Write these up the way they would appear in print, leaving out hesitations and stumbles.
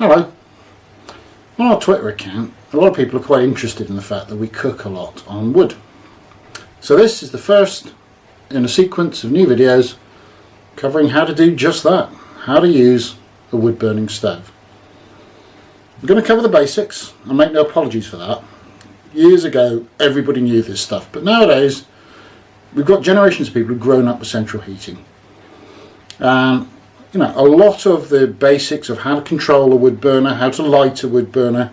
Hello. On our Twitter account, a lot of people are quite interested in the fact that we cook a lot on wood. So this is the first in a sequence of new videos covering how to do just that, how to use a wood burning stove. I'm going to cover the basics and make no apologies for that. Years ago everybody knew this stuff, but nowadays we've got generations of people who've grown up with central heating. You know, a lot of the basics of how to control a wood burner, how to light a wood burner,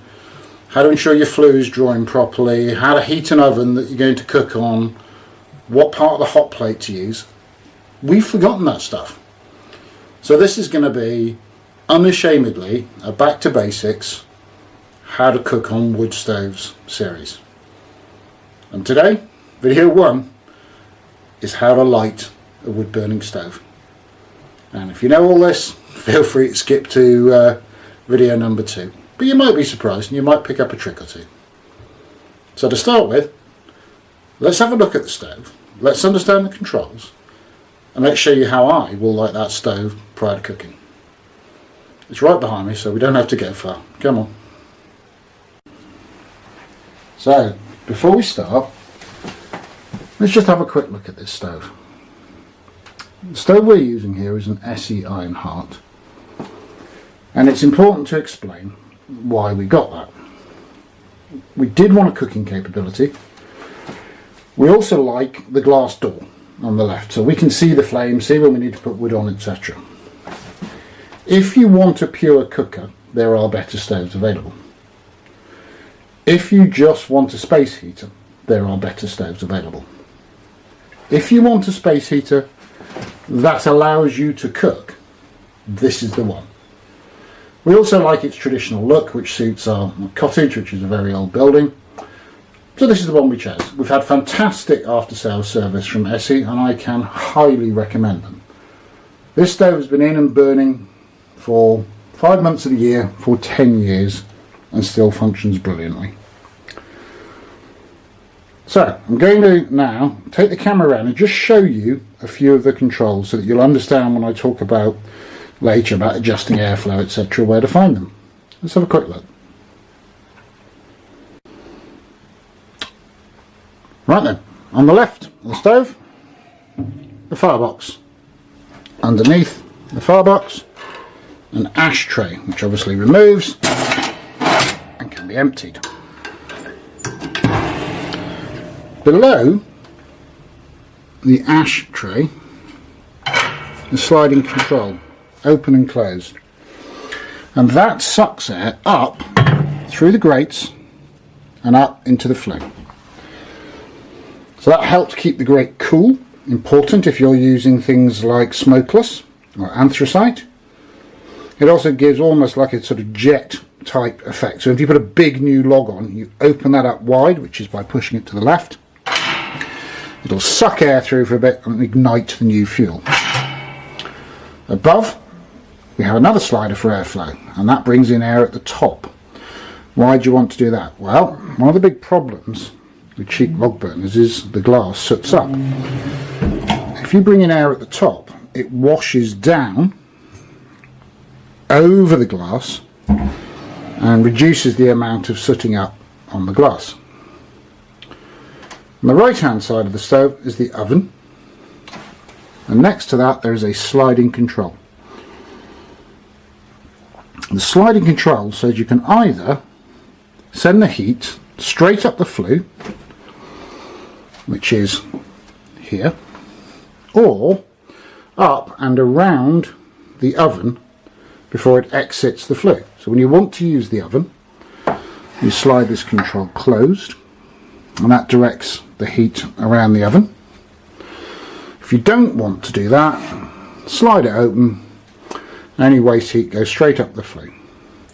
how to ensure your flue is drawing properly, how to heat an oven that you're going to cook on, what part of the hot plate to use. We've forgotten that stuff. So this is going to be unashamedly a back to basics, how to cook on wood stoves series. And today, video 1 is how to light a wood burning stove. And if you know all this, feel free to skip to video number 2. But you might be surprised and you might pick up a trick or two. So to start with, let's have a look at the stove. Let's understand the controls. And let's show you how I will light that stove prior to cooking. It's right behind me, so we don't have to go far. Come on. So, before we start, let's just have a quick look at this stove. The stove we're using here is an SE Ironheart, and it's important to explain why we got that. We did want a cooking capability. We also like the glass door on the left, so we can see the flame, see when we need to put wood on, etc. If you want a pure cooker, there are better stoves available. If you just want a space heater, there are better stoves available. If you want a space heater that allows you to cook, this is the one. We also like its traditional look, which suits our cottage, which is a very old building. So this is the one we chose. We've had fantastic after-sales service from SE, and I can highly recommend them. This stove has been in and burning for 5 months of the year for 10 years and still functions brilliantly. So I'm going to now take the camera around and just show you a few of the controls so that you'll understand when I talk about later about adjusting airflow, etc., where to find them. Let's have a quick look. Right then, on the left of the stove, the firebox. Underneath the firebox, an ashtray, which obviously removes and can be emptied. Below the ashtray, the sliding control, open and closed, and that sucks air up through the grates and up into the flue. So that helps keep the grate cool, important if you're using things like smokeless or anthracite. It also gives almost like a sort of jet type effect. So if you put a big new log on, you open that up wide, which is by pushing it to the left. It'll suck air through for a bit and ignite the new fuel. Above, we have another slider for airflow, and that brings in air at the top. Why do you want to do that? Well, one of the big problems with cheap log burners is the glass soots up. If you bring in air at the top, it washes down over the glass and reduces the amount of sooting up on the glass. On the right hand side of the stove is the oven, and next to that there is a sliding control. The sliding control says you can either send the heat straight up the flue, which is here, or up and around the oven before it exits the flue. So when you want to use the oven, you slide this control closed, and that directs the heat around the oven. If you don't want to do that, slide it open, any waste heat goes straight up the flue.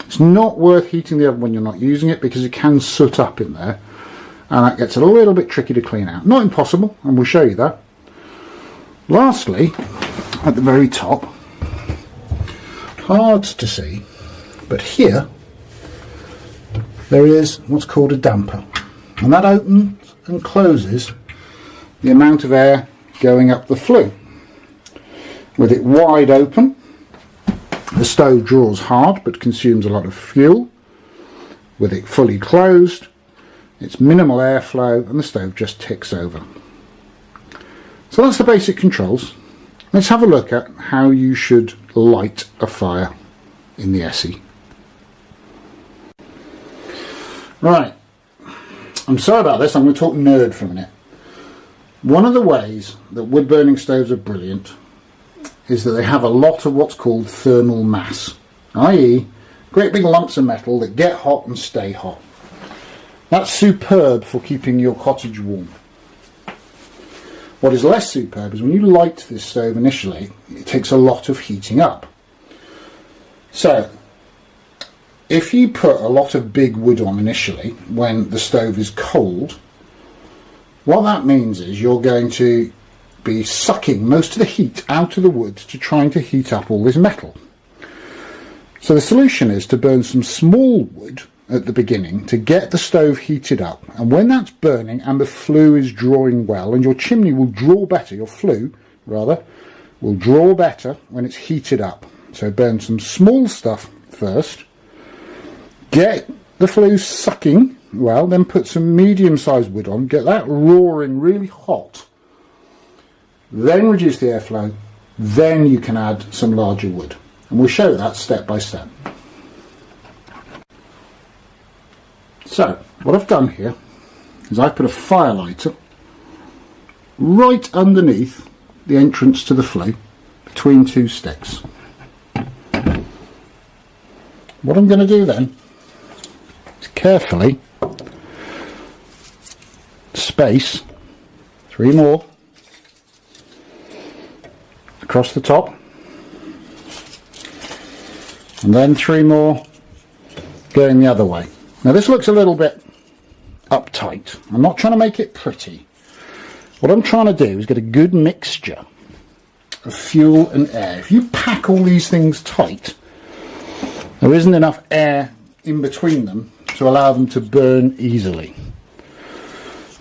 It's not worth heating the oven when you're not using it because it can soot up in there, and that gets a little bit tricky to clean out. Not impossible, and we'll show you that. Lastly, at the very top, hard to see, but here there is what's called a damper, and that opens and closes the amount of air going up the flue. With it wide open, The stove draws hard but consumes a lot of fuel. With it fully closed, it's minimal airflow and the stove just ticks over. So that's the basic controls. Let's have a look at how you should light a fire in the Essie. Right, I'm sorry about this, I'm going to talk nerd for a minute. One of the ways that wood burning stoves are brilliant is that they have a lot of what's called thermal mass, i.e. great big lumps of metal that get hot and stay hot. That's superb for keeping your cottage warm. What is less superb is when you light this stove initially, it takes a lot of heating up. So, if you put a lot of big wood on initially when the stove is cold, what that means is you're going to be sucking most of the heat out of the wood to trying to heat up all this metal. So the solution is to burn some small wood at the beginning to get the stove heated up, and when that's burning and the flue is drawing well, and your chimney will draw better, your flue rather, will draw better when it's heated up. So burn some small stuff first, get the flue sucking well, then put some medium-sized wood on, get that roaring really hot, then reduce the airflow, then you can add some larger wood. And we'll show that step by step. So, what I've done here is I've put a fire lighter right underneath the entrance to the flue, between two sticks. What I'm going to do then is carefully space 3 more across the top, and then 3 more going the other way. Now this looks a little bit uptight. I'm not trying to make it pretty. What I'm trying to do is get a good mixture of fuel and air. If you pack all these things tight, there isn't enough air in between them to allow them to burn easily.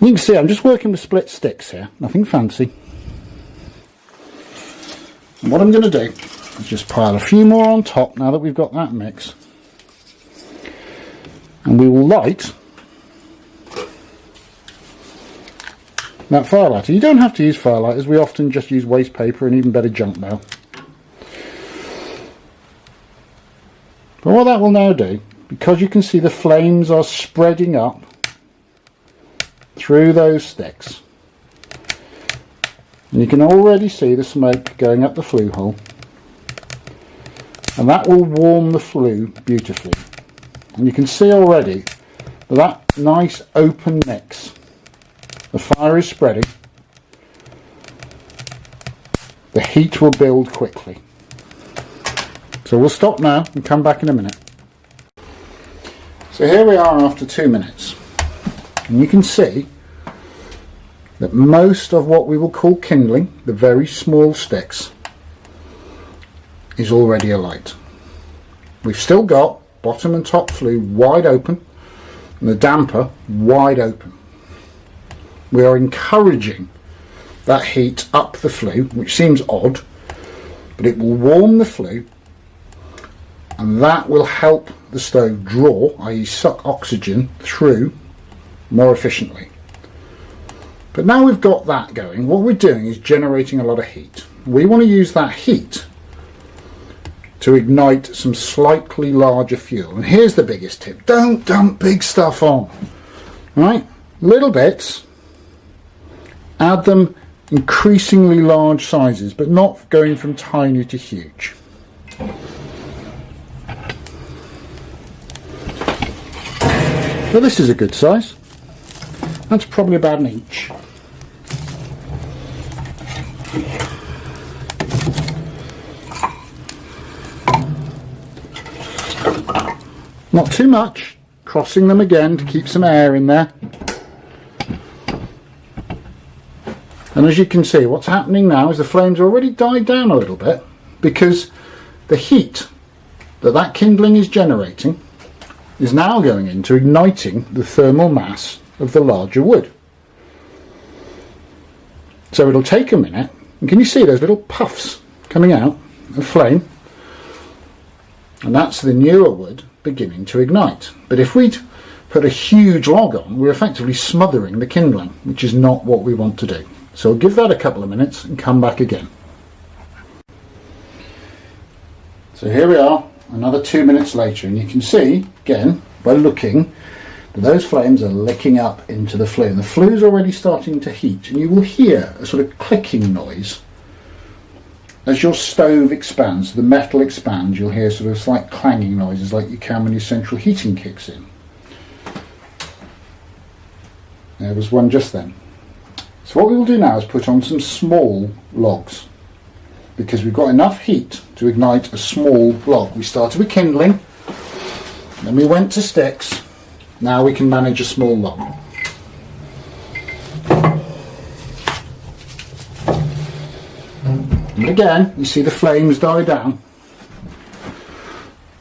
You can see I'm just working with split sticks here, nothing fancy. And what I'm going to do is just pile a few more on top now that we've got that mix. And we will light that fire lighter. You don't have to use fire lighters, we often just use waste paper and even better junk mail. But what that will now do, because you can see the flames are spreading up through those sticks, and you can already see the smoke going up the flue hole, and that will warm the flue beautifully. And you can see already that nice open mix, the fire is spreading, the heat will build quickly. So we'll stop now and come back in a minute. So here we are after 2 minutes, and you can see that most of what we will call kindling, the very small sticks, is already alight. We've still got bottom and top flue wide open and the damper wide open. We are encouraging that heat up the flue, which seems odd, but it will warm the flue, and that will help the stove draw, i.e. suck oxygen through more efficiently. But now we've got that going, what we're doing is generating a lot of heat. We want to use that heat to ignite some slightly larger fuel. And here's the biggest tip: don't dump big stuff on. Right? Little bits, add them increasingly large sizes, but not going from tiny to huge. So this is a good size. That's probably about 1 inch. Not too much, crossing them again to keep some air in there. And as you can see, what's happening now is the flames already died down a little bit, because the heat that that kindling is generating is now going into igniting the thermal mass of the larger wood. So it'll take a minute, and can you see those little puffs coming out of flame? and that's the newer wood beginning to ignite. But if we put a huge log on, we're effectively smothering the kindling, which is not what we want to do. So we'll give that a couple of minutes and come back again. So here we are, another 2 minutes later, and you can see, again, by looking, that those flames are licking up into the flue, and the flue is already starting to heat, and you will hear a sort of clicking noise. As your stove expands, the metal expands, you'll hear sort of slight clanging noises like you can when your central heating kicks in. There was one just then. So what we will do now is put on some small logs, because we've got enough heat to ignite a small log. We started with kindling, then we went to sticks, now we can manage a small log. And again, you see the flames die down,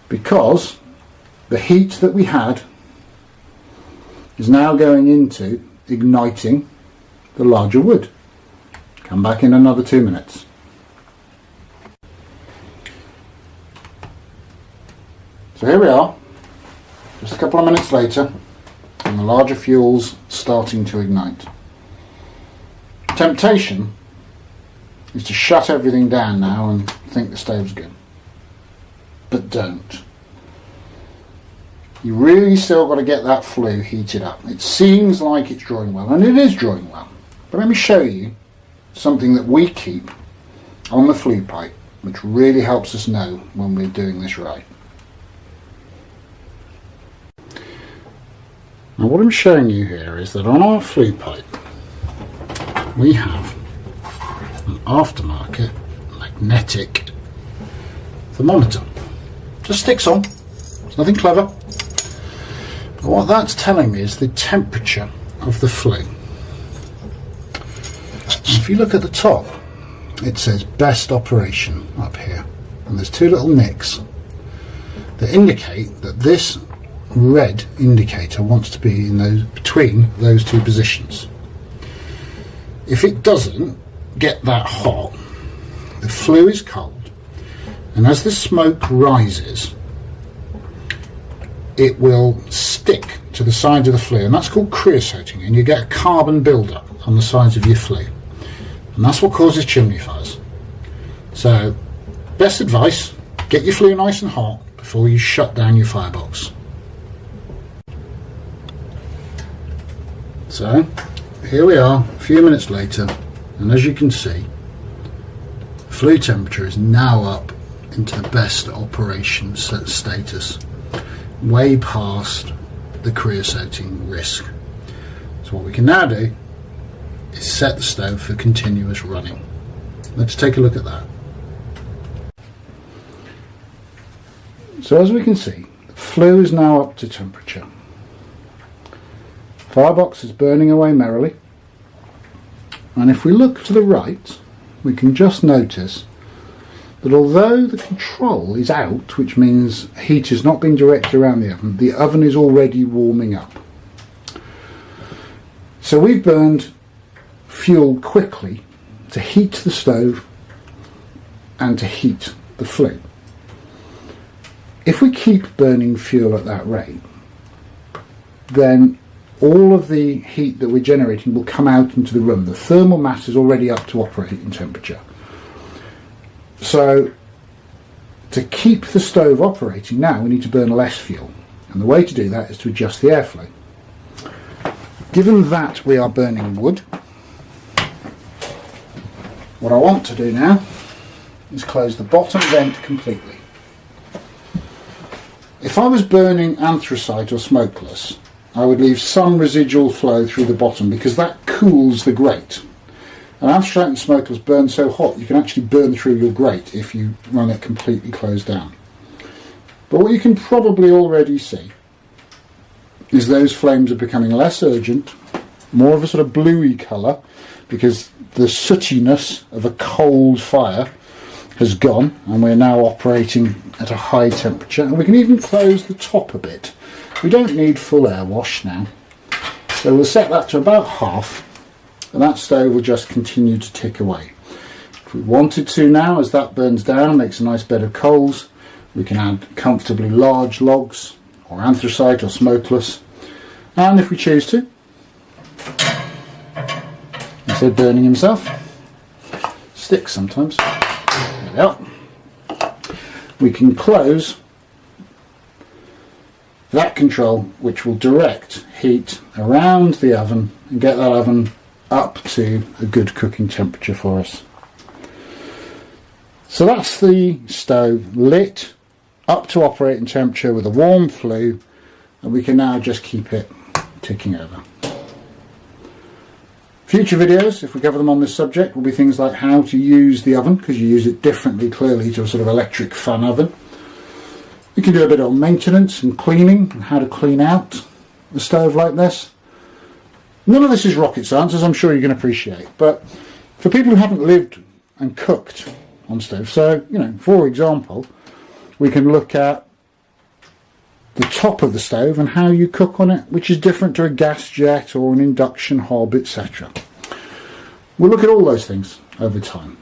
because the heat that we had is now going into igniting the larger wood. Come back in another 2 minutes. So here we are, just a couple of minutes later, and the larger fuel's starting to ignite. Temptation is to shut everything down now and think the stove's good. But don't. You really still got to get that flue heated up. It seems like it's drawing well, and it is drawing well. But let me show you something that we keep on the flue pipe, which really helps us know when we're doing this right. Now what I'm showing you here is that on our flue pipe we have an aftermarket magnetic thermometer. Just sticks on, it's nothing clever. But what that's telling me is the temperature of the flue. And if you look at the top, it says best operation up here, and there's two little nicks that indicate that this red indicator wants to be in between those two positions. If it doesn't get that hot, the flue is cold, and as the smoke rises it will stick to the sides of the flue, and that's called creosoting, and you get a carbon build-up on the sides of your flue, and that's what causes chimney fires. So best advice, get your flue nice and hot before you shut down your firebox. So here we are a few minutes later, and as you can see, the flue temperature is now up into the best operation status, way past the creosoting risk. So what we can now do is set the stove for continuous running. Let's take a look at that. So as we can see, the flue is now up to temperature. Firebox is burning away merrily, and if we look to the right we can just notice that although the control is out, which means heat is not being directed around the oven is already warming up. So we've burned fuel quickly to heat the stove and to heat the flue. If we keep burning fuel at that rate, then all of the heat that we're generating will come out into the room. The thermal mass is already up to operating temperature. So to keep the stove operating now, we need to burn less fuel, and the way to do that is to adjust the airflow. Given that we are burning wood, what I want to do now is close the bottom vent completely. If I was burning anthracite or smokeless, I would leave some residual flow through the bottom because that cools the grate. And anthracite and smokeless burn so hot you can actually burn through your grate if you run it completely closed down. But what you can probably already see is those flames are becoming less urgent, more of a sort of bluey colour, because the sootiness of a cold fire has gone and we're now operating at a high temperature. And we can even close the top a bit. We don't need full air wash now, so we'll set that to about half, and that stove will just continue to tick away. If we wanted to now, as that burns down, makes a nice bed of coals, We can add comfortably large logs, or anthracite or smokeless, and if we choose to, instead of burning himself, sticks sometimes, there we are, we can close that control, which will direct heat around the oven and get that oven up to a good cooking temperature for us. So that's the stove lit up to operating temperature with a warm flue, and we can now just keep it ticking over. Future videos, if we cover them on this subject, will be things like how to use the oven, because you use it differently clearly to a sort of electric fan oven. You can do a bit of maintenance and cleaning, and how to clean out a stove like this. None of this is rocket science, as I'm sure you can appreciate, but for people who haven't lived and cooked on stoves, so, you know, for example, we can look at the top of the stove and how you cook on it, which is different to a gas jet or an induction hob, etc. We'll look at all those things over time.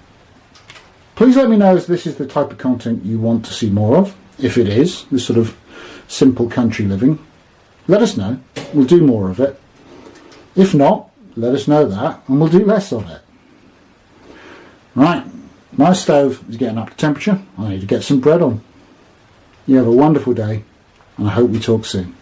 Please let me know if this is the type of content you want to see more of. If it is, this sort of simple country living, let us know. We'll do more of it. If not, let us know that and we'll do less of it. Right, my stove is getting up to temperature. I need to get some bread on. You have a wonderful day, and I hope we talk soon.